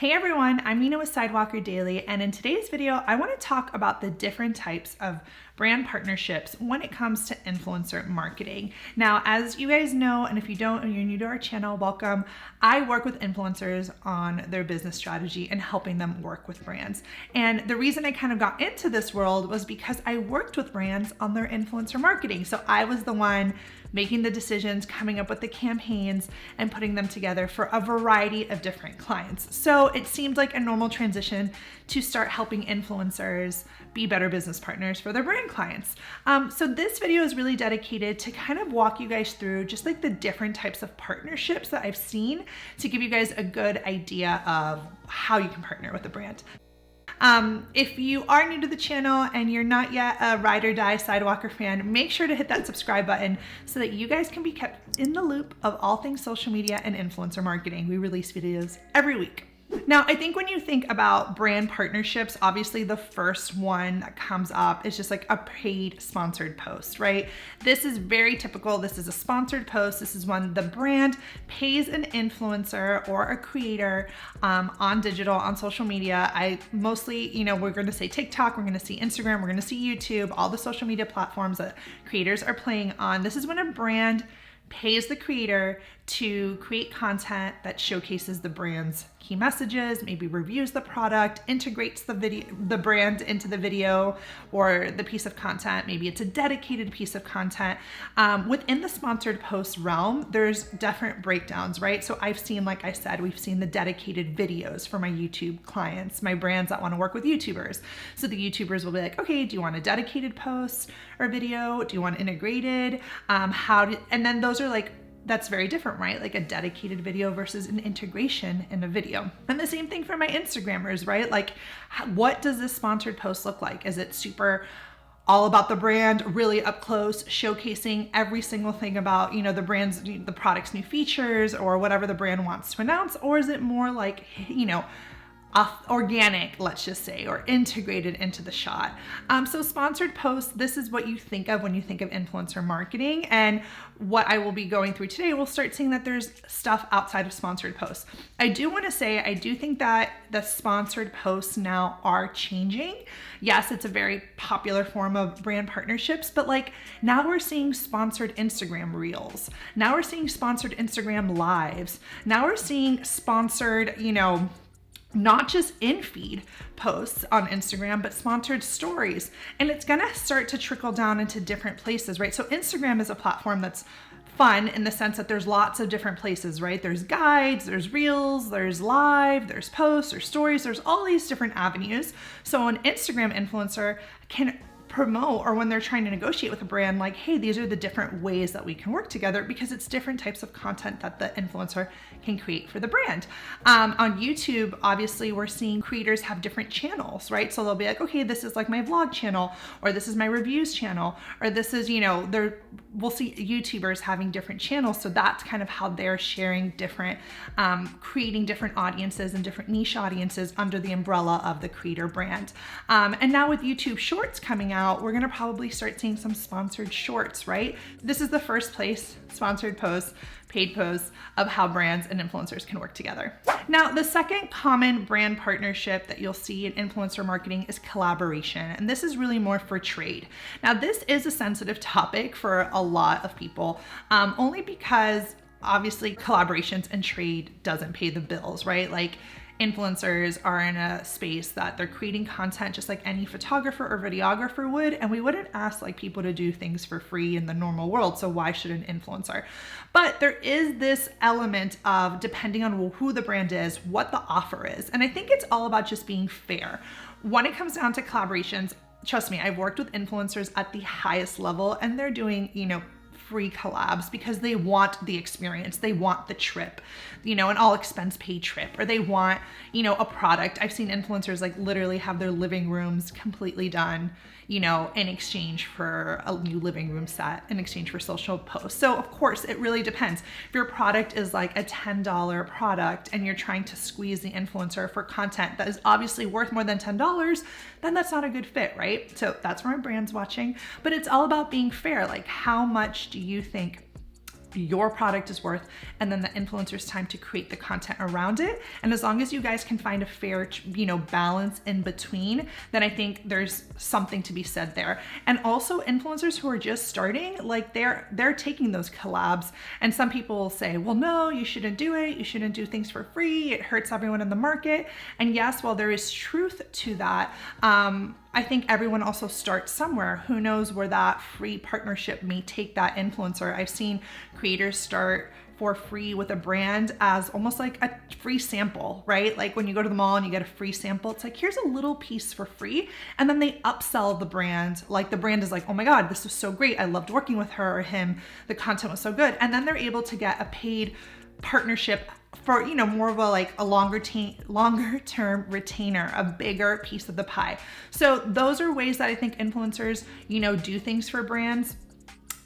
Hey everyone, I'm Nina with Sidewalker Daily, and in today's video, I want to talk about the different types of brand partnerships when it comes to influencer marketing. Now, as you guys know, and if you don't and you're new to our channel, welcome. I work with influencers on their business strategy and helping them work with brands. And the reason I kind of got into this world was because I worked with brands on their influencer marketing. So I was the one making the decisions, coming up with the campaigns, and putting them together for a variety of different clients. So it seemed like a normal transition to start helping influencers be better business partners for their brand clients. So this video is really dedicated to kind of walk you guys through just like the different types of partnerships that I've seen to give you guys a good idea of how you can partner with a brand. If you are new to the channel and you're not yet a ride or die Sidewalker fan, make sure to hit that subscribe button so that you guys can be kept in the loop of all things social media and influencer marketing. We release videos every week. Now, I think when you think about brand partnerships, obviously the first one that comes up is just like a paid sponsored post, right? This is very typical. This is a sponsored post. This is when the brand pays an influencer or a creator on digital, on social media. I mostly, we're going to say TikTok, we're going to see Instagram, we're going to see YouTube, all the social media platforms that creators are playing on. This is when a brand pays the creator to create content that showcases the brand's key messages, maybe reviews the product, integrates the brand into the video or the piece of content. Maybe it's a dedicated piece of content. Within the sponsored post realm, there's different breakdowns, right? So I've seen, like I said, we've seen the dedicated videos for my YouTube clients, my brands that want to work with YouTubers. So the YouTubers will be like, okay, do you want a dedicated post or video? Do you want integrated? And then those are like, that's very different, right? Like a dedicated video versus an integration in a video. And the same thing for my Instagrammers, right? Like, what does this sponsored post look like? Is it super all about the brand, really up close, showcasing every single thing about, the product's new features or whatever the brand wants to announce? Or is it more like, organic, let's just say, or integrated into the shot? So sponsored posts, this is what you think of when you think of influencer marketing. And what I will be going through today, we'll start seeing that there's stuff outside of sponsored posts. I do want to say, I do think that the sponsored posts now are changing. Yes, it's a very popular form of brand partnerships, but like now we're seeing sponsored Instagram reels. Now we're seeing sponsored Instagram lives. Now we're seeing sponsored, not just in-feed posts on Instagram, but sponsored stories. And it's gonna start to trickle down into different places, right? So Instagram is a platform that's fun in the sense that there's lots of different places, right? There's guides, there's reels, there's live, there's posts, there's stories, there's all these different avenues. So an Instagram influencer can promote, or when they're trying to negotiate with a brand, like, hey, these are the different ways that we can work together, because it's different types of content that the influencer can create for the brand. On YouTube, obviously, we're seeing creators have different channels, right? So they'll be like, okay, this is like my vlog channel, or this is my reviews channel, or this is, we'll see YouTubers having different channels. So that's kind of how they're sharing different, creating different audiences and different niche audiences under the umbrella of the creator brand. And now with YouTube Shorts coming out, we're gonna probably start seeing some sponsored shorts, right? This is the first place, sponsored posts, paid posts, of how brands and influencers can work together. Now, the second common brand partnership that you'll see in influencer marketing is collaboration. And this is really more for trade. Now, this is a sensitive topic for a lot of people, only because obviously collaborations and trade doesn't pay the bills, right? Like, influencers are in a space that they're creating content just like any photographer or videographer would, and we wouldn't ask like people to do things for free in the normal world, so why should an influencer? But there is this element of, depending on who the brand is, what the offer is, and I think it's all about just being fair. When it comes down to collaborations, trust me, I've worked with influencers at the highest level, and they're doing, free collabs because they want the experience, they want the trip, an all expense paid trip, or they want, a product. I've seen influencers like literally have their living rooms completely done, in exchange for a new living room set, in exchange for social posts. So of course, it really depends. If your product is like a $10 product and you're trying to squeeze the influencer for content that is obviously worth more than $10, then that's not a good fit, right? So that's where my brand's watching. But it's all about being fair. Like, how much do you think your product is worth, and then the influencer's time to create the content around it. And as long as you guys can find a fair, balance in between, then I think there's something to be said there. And also influencers who are just starting, like they're taking those collabs, and some people will say, well, no, you shouldn't do it. You shouldn't do things for free. It hurts everyone in the market. And yes, while there is truth to that, I think everyone also starts somewhere. Who knows where that free partnership may take that influencer. I've seen creators start for free with a brand as almost like a free sample, right? Like when you go to the mall and you get a free sample, it's like, here's a little piece for free. And then they upsell the brand. Like the brand is like, oh my God, this was so great. I loved working with her or him. The content was so good. And then they're able to get a paid partnership for, more of a longer term retainer, a bigger piece of the pie. So those are ways that I think influencers, do things for brands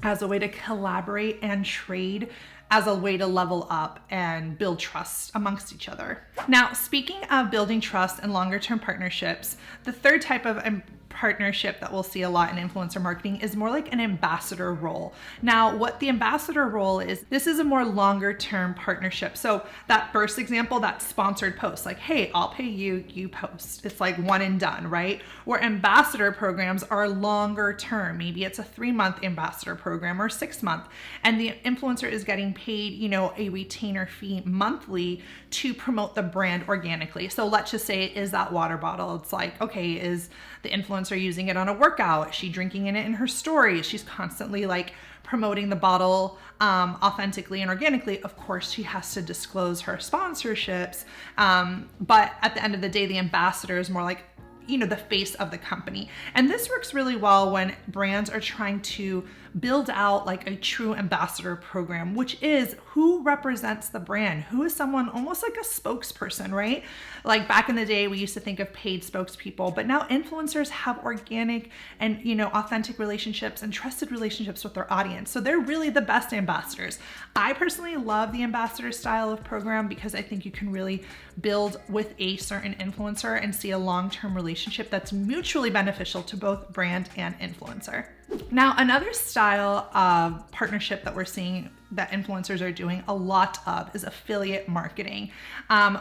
as a way to collaborate and trade, as a way to level up and build trust amongst each other. Now, speaking of building trust and longer term partnerships, the third type of partnership that we'll see a lot in influencer marketing is more like an ambassador role. Now, what the ambassador role is, this is a more longer term partnership. So that first example, that sponsored post, like, hey, I'll pay you, you post. It's like one and done, right? Where ambassador programs are longer term. Maybe it's a 3-month ambassador program or 6-month. And the influencer is getting paid, a retainer fee monthly to promote the brand organically. So let's just say it is that water bottle. It's like, okay, is the influencer using it on a workout? Is she drinking in it in her stories? She's constantly like promoting the bottle authentically and organically. Of course, she has to disclose her sponsorships. But at the end of the day, the ambassador is more like, the face of the company. And this works really well when brands are trying to build out like a true ambassador program, which is who represents the brand, who is someone almost like a spokesperson, right? Like back in the day, we used to think of paid spokespeople, but now influencers have organic and, authentic relationships and trusted relationships with their audience. So they're really the best ambassadors. I personally love the ambassador style of program because I think you can really build with a certain influencer and see a long-term relationship that's mutually beneficial to both brand and influencer. Now, another style of partnership that we're seeing that influencers are doing a lot of is affiliate marketing.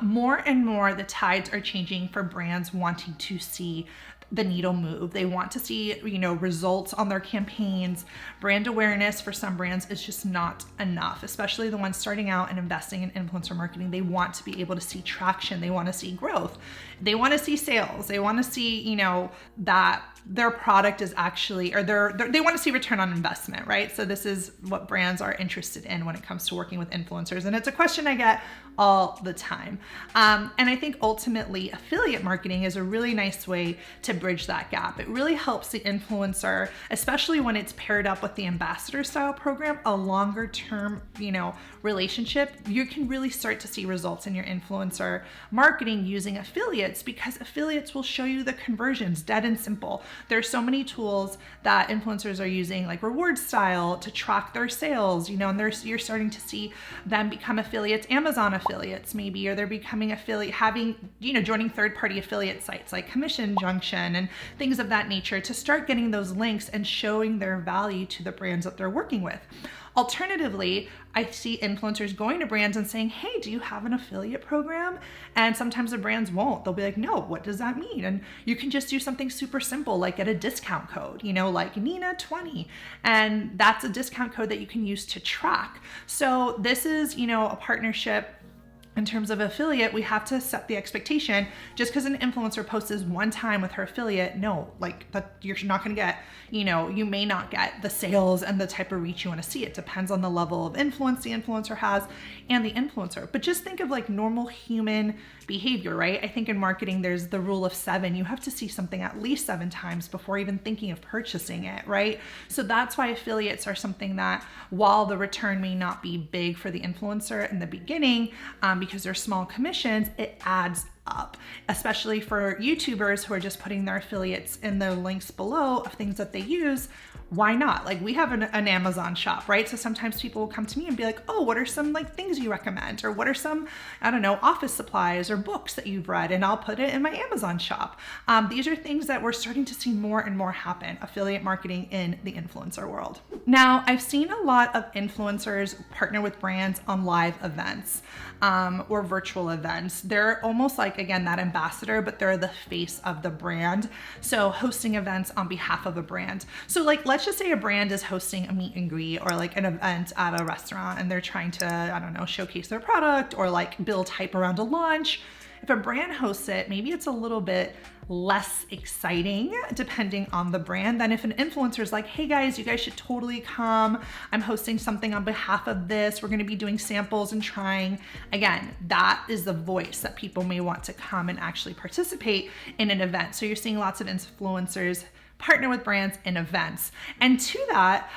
More and more, the tides are changing for brands wanting to see the needle move. They want to see, results on their campaigns. Brand awareness for some brands is just not enough, especially the ones starting out and investing in influencer marketing. They want to be able to see traction. They want to see growth. They want to see sales. They want to see, that their product is actually, or they want to see return on investment, right? So this is what brands are interested in when it comes to working with influencers. And it's a question I get all the time. And I think ultimately affiliate marketing is a really nice way to bridge that gap. It really helps the influencer, especially when it's paired up with the ambassador style program, a longer term, relationship. You can really start to see results in your influencer marketing using affiliates, because affiliates will show you the conversions, dead and simple. There's so many tools that influencers are using, like reward style, to track their sales, and you're starting to see them become affiliates, Amazon affiliates maybe, or they're becoming affiliate, joining third-party affiliate sites like Commission Junction and things of that nature to start getting those links and showing their value to the brands that they're working with. Alternatively, I see influencers going to brands and saying, hey, do you have an affiliate program? And sometimes the brands won't. They'll be like, no, what does that mean? And you can just do something super simple, like get a discount code, like Nina20. And that's a discount code that you can use to track. So this is, a partnership. In terms of affiliate, we have to set the expectation. Just because an influencer posts one time with her affiliate, no, like that you're not going to get, you may not get the sales and the type of reach you want to see. It depends on the level of influence the influencer has and the influencer. But just think of like normal human behavior, right? I think in marketing, there's the rule of 7. You have to see something at least 7 times before even thinking of purchasing it, right? So that's why affiliates are something that, while the return may not be big for the influencer in the beginning, because they're small commissions, it adds up, especially for YouTubers who are just putting their affiliates in the links below of things that they use. Why not? Like, we have an Amazon shop, right? So sometimes people will come to me and be like, oh, what are some like things you recommend? Or what are some, I don't know, office supplies or books that you've read? And I'll put it in my Amazon shop. These are things that we're starting to see more and more happen, affiliate marketing in the influencer world. Now, I've seen a lot of influencers partner with brands on live events or virtual events. They're almost like, again, that ambassador, but they're the face of the brand. So hosting events on behalf of a brand. So like, let's just say a brand is hosting a meet and greet or like an event at a restaurant and they're trying to, I don't know, showcase their product or like build hype around a launch. If a brand hosts it, maybe it's a little bit less exciting depending on the brand than if an influencer is like, hey guys, you guys should totally come. I'm hosting something on behalf of this. We're going to be doing samples and trying. Again, that is the voice that people may want to come and actually participate in an event. So you're seeing lots of influencers partner with brands in events. And to that,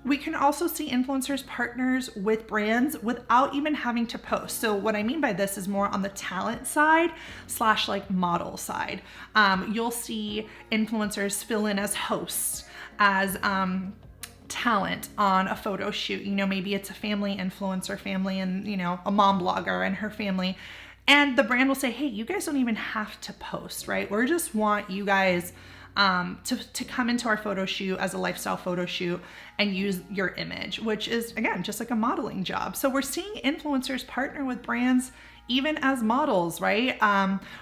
we can also see influencers partners with brands without even having to post. So what I mean by this is more on the talent side / like model side. You'll see influencers fill in as hosts, as talent on a photo shoot. You know, maybe it's a family influencer family and, you know, a mom blogger and her family. And the brand will say, hey, you guys don't even have to post, right? We just want you guys to come into our photo shoot as a lifestyle photo shoot and use your image, which is, again, just like a modeling job. So we're seeing influencers partner with brands even as models, right?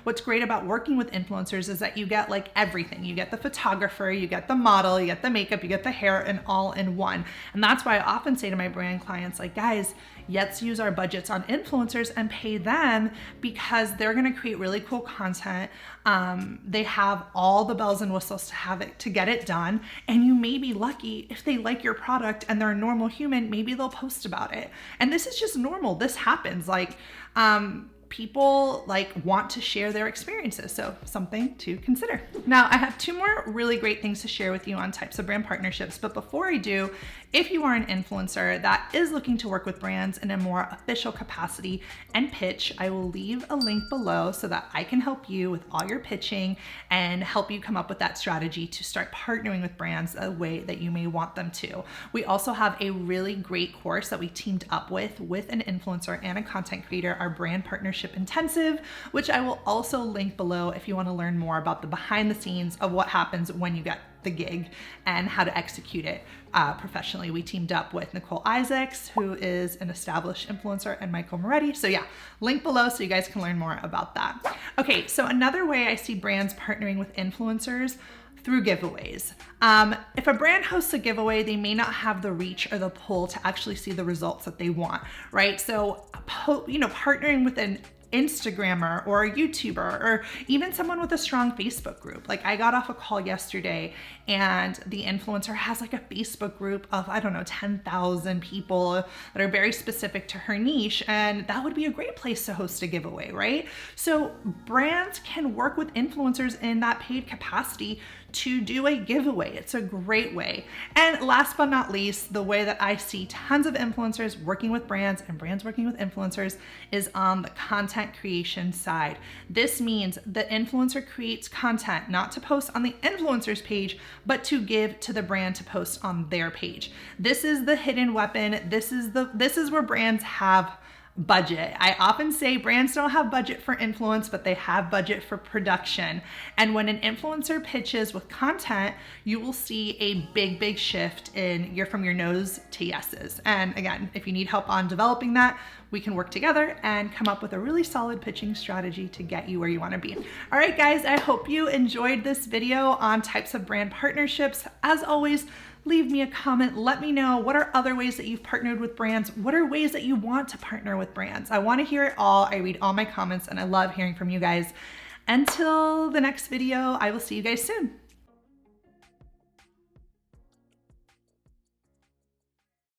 What's great about working with influencers is that you get like everything. You get the photographer, you get the model, you get the makeup, you get the hair, and all in one. And that's why I often say to my brand clients, like, guys, let's use our budgets on influencers and pay them because they're gonna create really cool content. They have all the bells and whistles to have it, to get it done. And you may be lucky if they like your product and they're a normal human, maybe they'll post about it. And this is just normal. This happens. Like, people like want to share their experiences. So something to consider. Now, I have 2 more really great things to share with you on types of brand partnerships. But before I do, if you are an influencer that is looking to work with brands in a more official capacity and pitch, I will leave a link below so that I can help you with all your pitching and help you come up with that strategy to start partnering with brands the way that you may want them to. We also have a really great course that we teamed up with an influencer and a content creator, our brand partnership intensive, which I will also link below if you want to learn more about the behind the scenes of what happens when you get the gig and how to execute it professionally. We teamed up with Nicole Isaacs, who is an established influencer, and Michael Moretti. So yeah, link below so you guys can learn more about that. Okay, so another way I see brands partnering with influencers through giveaways. If a brand hosts a giveaway, they may not have the reach or the pull to actually see the results that they want, right? So, partnering with an Instagrammer or a YouTuber or even someone with a strong Facebook group. Like, I got off a call yesterday and the influencer has like a Facebook group of, I don't know, 10,000 people that are very specific to her niche. And that would be a great place to host a giveaway, right? So brands can work with influencers in that paid capacity to do a giveaway. It's a great way. And last but not least, the way that I see tons of influencers working with brands and brands working with influencers is on the content creation side. This means the influencer creates content not to post on the influencer's page, but to give to the brand to post on their page. This is the hidden weapon. This is where brands have budget. I often say brands don't have budget for influence, but they have budget for production. And when an influencer pitches with content, you will see a big shift in from your no's to yeses. And again, if you need help on developing that, we can work together and come up with a really solid pitching strategy to get you where you want to be. All right, guys, I hope you enjoyed this video on types of brand partnerships. As always, leave me a comment. Let me know, what are other ways that you've partnered with brands? What are ways that you want to partner with brands? I want to hear it all. I read all my comments and I love hearing from you guys. Until the next video, I will see you guys soon.